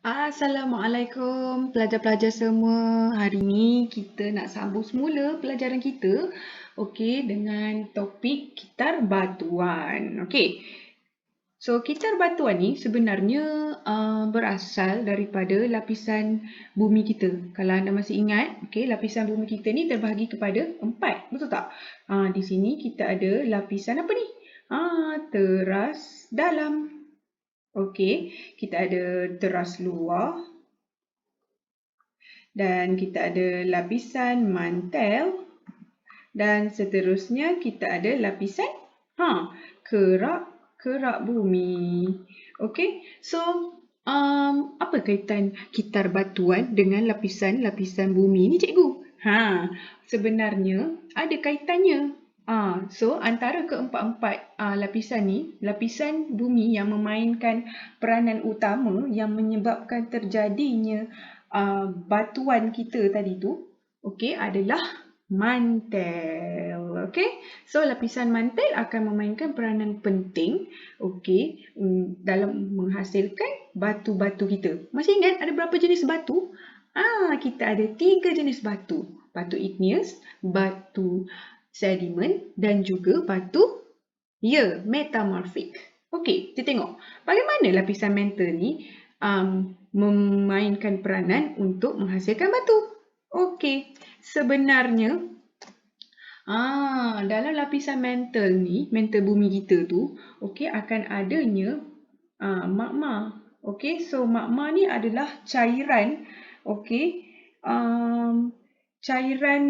Assalamualaikum pelajar-pelajar semua. Hari ni kita nak sambung semula pelajaran kita dengan topik kitar batuan. So kitar batuan ni sebenarnya berasal daripada lapisan bumi kita. Kalau anda masih ingat, lapisan bumi kita ni terbahagi kepada 4, betul tak? Di sini kita ada lapisan apa ni? Teras dalam. Kita ada teras luar dan kita ada lapisan mantel dan seterusnya kita ada lapisan kerak bumi. So apa kaitan kitar batuan dengan lapisan bumi ni, cikgu? Sebenarnya ada kaitannya. So antara keempat-empat lapisan ni, lapisan bumi yang memainkan peranan utama yang menyebabkan terjadinya batuan kita tadi tu, adalah mantel. So lapisan mantel akan memainkan peranan penting dalam menghasilkan batu-batu kita. Masih ingat ada berapa jenis batu? Kita ada 3 jenis batu. Batu igneous, batu sedimen dan juga batu metamorphic. Kita tengok bagaimana lapisan mantel ni memainkan peranan untuk menghasilkan batu. Sebenarnya dalam lapisan mantel ni, mantel bumi kita tu, akan adanya magma. So magma ni adalah cairan, cairan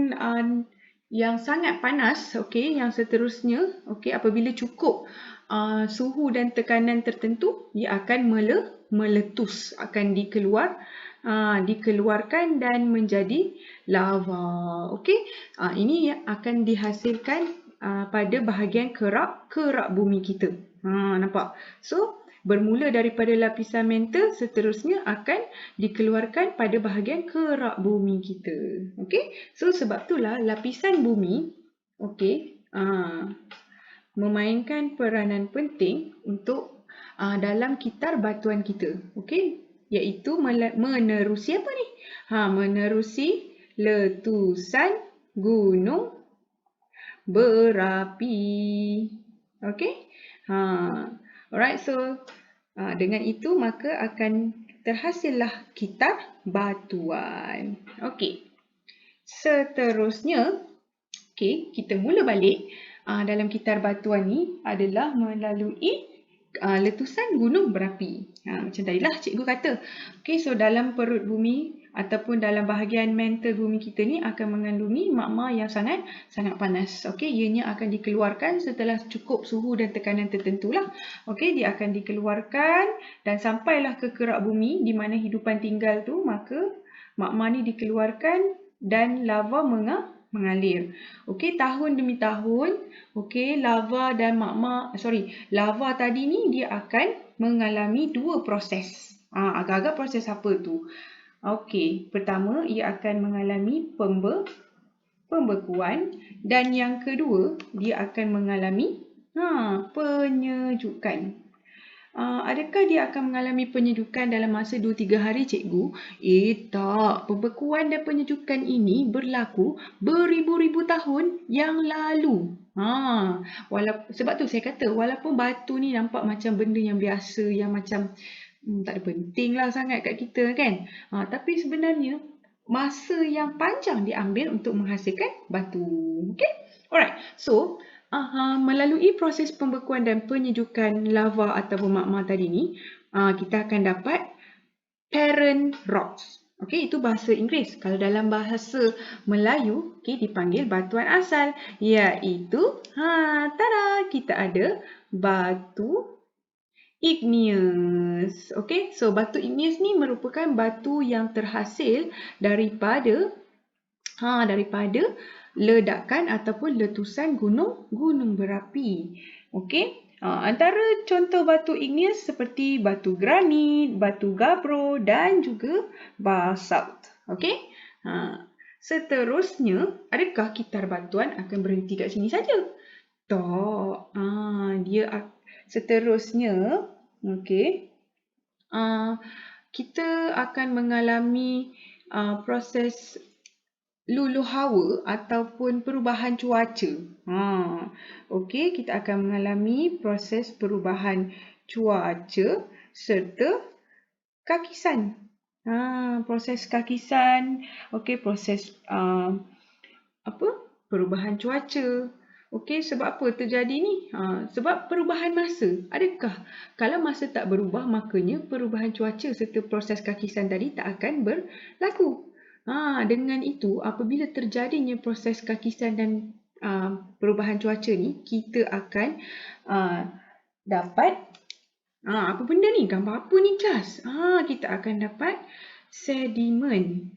yang sangat panas, yang seterusnya, apabila cukup suhu dan tekanan tertentu, ia akan meletus, akan dikeluarkan dan menjadi lava. Ini akan dihasilkan pada bahagian kerak bumi kita. Nampak? So bermula daripada lapisan mantel, seterusnya akan dikeluarkan pada bahagian kerak bumi kita. So sebab itulah lapisan bumi memainkan peranan penting untuk dalam kitar batuan kita. Iaitu menerusi apa ni? Menerusi letusan gunung berapi. Alright, so dengan itu maka akan terhasillah kitar batuan. Seterusnya, kita mula balik. Dalam kitar batuan ni adalah melalui letusan gunung berapi. Macam tadilah cikgu kata. So dalam perut bumi ataupun dalam bahagian mantel bumi kita ni akan mengandungi magma yang sangat panas. Ianya akan dikeluarkan setelah cukup suhu dan tekanan tertentu lah. Dia akan dikeluarkan dan sampailah ke kerak bumi di mana hidupan tinggal tu, maka magma ni dikeluarkan dan lava mengalir. Tahun demi tahun, lava tadi ni dia akan mengalami 2 proses. Agak-agak proses apa tu? Pertama, ia akan mengalami pembekuan dan yang kedua, dia akan mengalami penyejukan. Adakah dia akan mengalami penyejukan dalam masa 2-3 hari, cikgu? Tak. Pembekuan dan penyejukan ini berlaku beribu-ribu tahun yang lalu. Sebab tu saya kata, walaupun batu ni nampak macam benda yang biasa, yang macam tak ada penting lah sangat kat kita kan. Tapi sebenarnya masa yang panjang diambil untuk menghasilkan batu. Alright. So melalui proses pembekuan dan penyejukan lava ataupun magma tadi ni, kita akan dapat parent rocks. Itu bahasa Inggeris. Kalau dalam bahasa Melayu, dipanggil batuan asal, iaitu kita ada batu igneous. So batu igneous ni merupakan batu yang terhasil daripada ledakan ataupun letusan gunung berapi. Antara contoh batu igneous seperti batu granit, batu gabbro dan juga basalt. Seterusnya, adakah kitar batuan akan berhenti kat sini saja? Tak. Seterusnya, kita akan mengalami proses luluh hawa ataupun perubahan cuaca. Okey, kita akan mengalami proses perubahan cuaca serta kakisan. Proses kakisan, okey, proses perubahan cuaca. Okey, sebab apa terjadi ni? Sebab perubahan masa. Adakah kalau masa tak berubah, makanya perubahan cuaca serta proses kakisan tadi tak akan berlaku. Dengan itu, apabila terjadinya proses kakisan dan perubahan cuaca ni, kita akan dapat apa benda ni? Gambar apa ni, kelas? Kita akan dapat sedimen.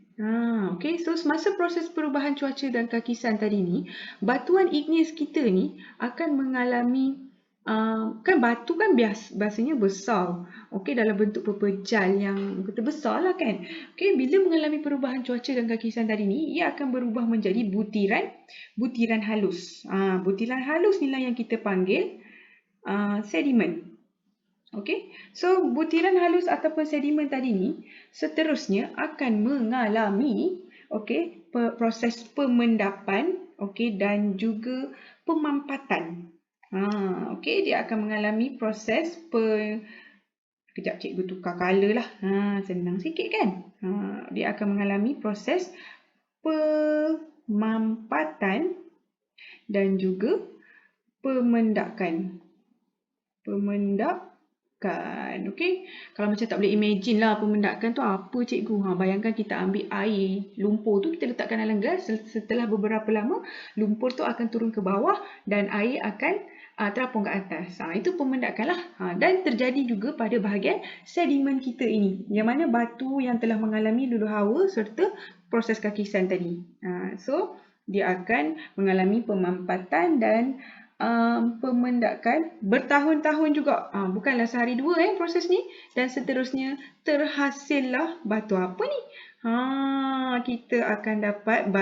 Okey, so semasa proses perubahan cuaca dan kakisan tadi ni, batuan igneous kita ni akan mengalami kan batu kan biasanya besar. Okey, dalam bentuk pepejal yang kata besar lah kan. Okey, bila mengalami perubahan cuaca dan kakisan tadi ni, ia akan berubah menjadi butiran halus. Butiran halus ni lah yang kita panggil sedimen. Okey, so butiran halus ataupun sedimen tadi ni seterusnya akan mengalami proses pemendapan dan juga pemampatan. Dia akan mengalami proses kejap cikgu tukar color lah. Senang sikit kan? Dia akan mengalami proses pemampatan dan juga pemendakan. Okey, kalau macam tak boleh imagine lah pemendakan tu apa cikgu. Bayangkan kita ambil air lumpur tu, kita letakkan dalam gelas, setelah beberapa lama lumpur tu akan turun ke bawah dan air akan terapung ke atas. Itu pemendakan lah. Dan terjadi juga pada bahagian sedimen kita ini, yang mana batu yang telah mengalami luluh hawa serta proses kakisan tadi. So dia akan mengalami pemampatan dan pemendakan bertahun-tahun juga. Bukanlah sehari dua proses ni, dan seterusnya terhasillah batu apa ni? Kita akan dapat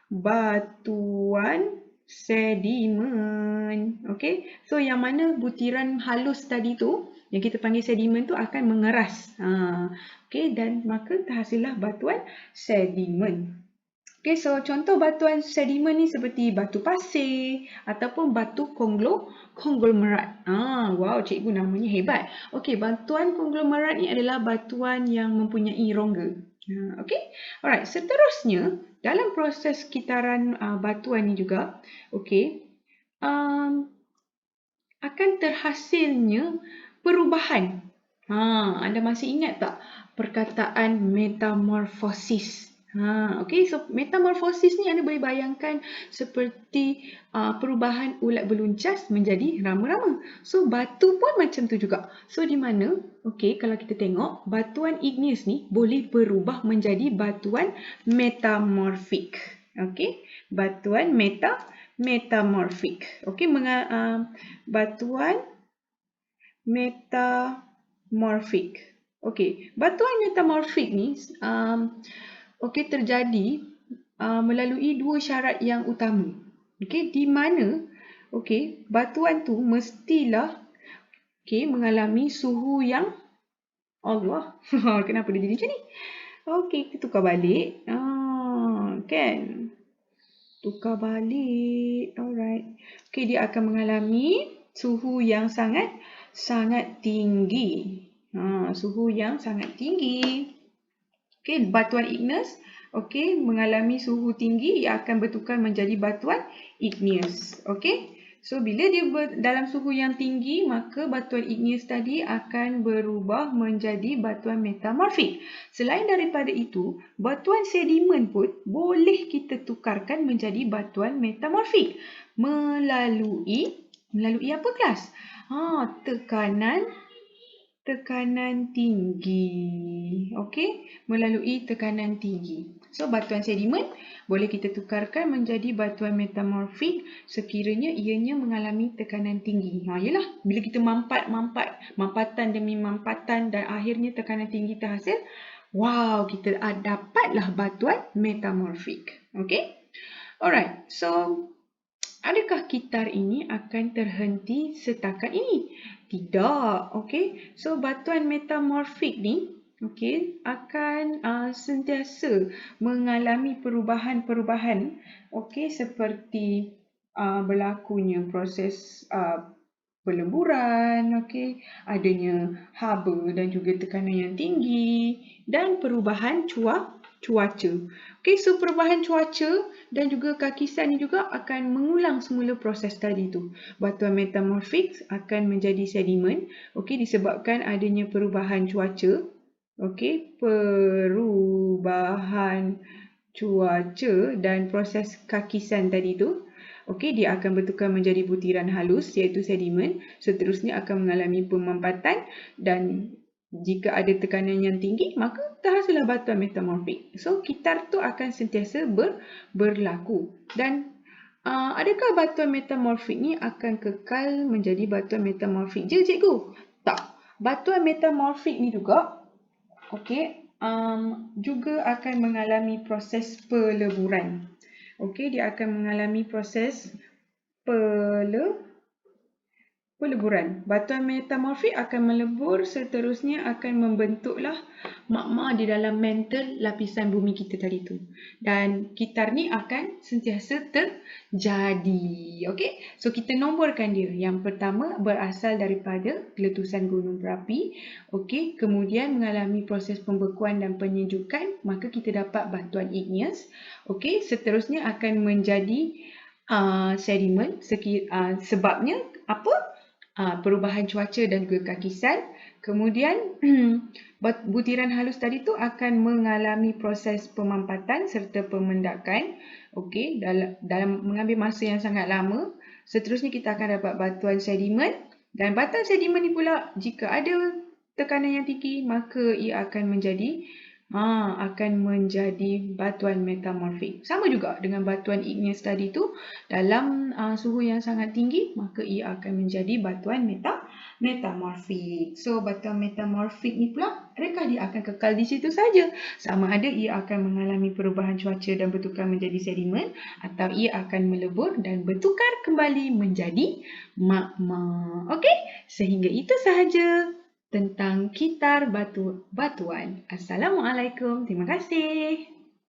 batuan sedimen. Okey, so yang mana butiran halus tadi tu yang kita panggil sedimen tu akan mengeras. Okey, dan maka terhasillah batuan sedimen. Okay, so contoh batuan sedimen ni seperti batu pasir ataupun batu konglomerat. Wow, cikgu namanya hebat. Okay, batuan konglomerat ni adalah batuan yang mempunyai rongga. Okay, alright. Seterusnya, dalam proses kitaran batuan ni juga, okay, akan terhasilnya perubahan. Anda masih ingat tak perkataan metamorfosis? Okay, so metamorfosis ni anda boleh bayangkan seperti perubahan ulat beluncas menjadi rama-rama. So batu pun macam tu juga. So di mana, okay, kalau kita tengok batuan igneous ni boleh berubah menjadi batuan metamorfik. Okay, batuan metamorfik. Okay, batuan metamorfik. Okay, batuan metamorfik ni terjadi melalui dua syarat yang utama. Okay, di mana batuan tu mestilah mengalami suhu yang Allah. Kenapa dia jadi macam ni? Okay, kita tukar balik. Kan? Tukar balik. Alright. Okay, dia akan mengalami suhu yang sangat tinggi. Suhu yang sangat tinggi. Okay, batuan igneous mengalami suhu tinggi, ia akan bertukar menjadi batuan igneous. Okay, so bila dia dalam suhu yang tinggi, maka batuan igneous tadi akan berubah menjadi batuan metamorfik. Selain daripada itu, batuan sedimen pun boleh kita tukarkan menjadi batuan metamorfik melalui apa kelas? Tekanan tinggi. Okey, melalui tekanan tinggi. So batuan sedimen boleh kita tukarkan menjadi batuan metamorfik sekiranya ianya mengalami tekanan tinggi. Yalah, bila kita mampatan demi mampatan dan akhirnya tekanan tinggi terhasil, wow, kita dapatlah batuan metamorfik. Okey? Alright. So adakah kitar ini akan terhenti setakat ini? Tidak. Okey. So batuan metamorfik ni okey, akan sentiasa mengalami perubahan-perubahan, okey, seperti berlakunya proses peleburan, okey, adanya haba dan juga tekanan yang tinggi dan perubahan cuaca. Okey, so perubahan cuaca dan juga kakisan ni juga akan mengulang semula proses tadi tu. Batuan metamorfik akan menjadi sedimen, okey, disebabkan adanya perubahan cuaca. Okey, perubahan cuaca dan proses kakisan tadi tu. Okey, dia akan bertukar menjadi butiran halus iaitu sedimen. Seterusnya akan mengalami pemampatan dan jika ada tekanan yang tinggi, maka terhasillah batuan metamorfik. So, kitar tu akan sentiasa berlaku. Dan adakah batuan metamorfik ni akan kekal menjadi batuan metamorfik je, cikgu? Tak. Batuan metamorfik ni juga, okey, juga akan mengalami proses peleburan. Okey, dia akan mengalami proses peleburan. Batuan metamorfik akan melebur, seterusnya akan membentuklah magma di dalam mantel lapisan bumi kita tadi tu. Dan kitar ni akan sentiasa terjadi. Okey, so kita nomborkan dia. Yang pertama berasal daripada letusan gunung berapi. Okey, kemudian mengalami proses pembekuan dan penyejukan, maka kita dapat batuan igneous. Okey, seterusnya akan menjadi sedimen. Sebabnya apa? Perubahan cuaca dan juga kakisan. Kemudian butiran halus tadi tu akan mengalami proses pemampatan serta pemendakan. Okey, dalam mengambil masa yang sangat lama. Seterusnya kita akan dapat batuan sedimen, dan batuan sedimen ni pula jika ada tekanan yang tinggi, maka ia akan menjadi batuan metamorfik. Sama juga dengan batuan igneous tadi tu, dalam suhu yang sangat tinggi, maka ia akan menjadi batuan metamorfik. So, batuan metamorfik ni pula, adakah dia akan kekal di situ saja? Sama ada ia akan mengalami perubahan cuaca dan bertukar menjadi sedimen, atau ia akan melebur dan bertukar kembali menjadi magma. Okey, sehingga itu sahaja tentang kitar batuan. Assalamualaikum. Terima kasih.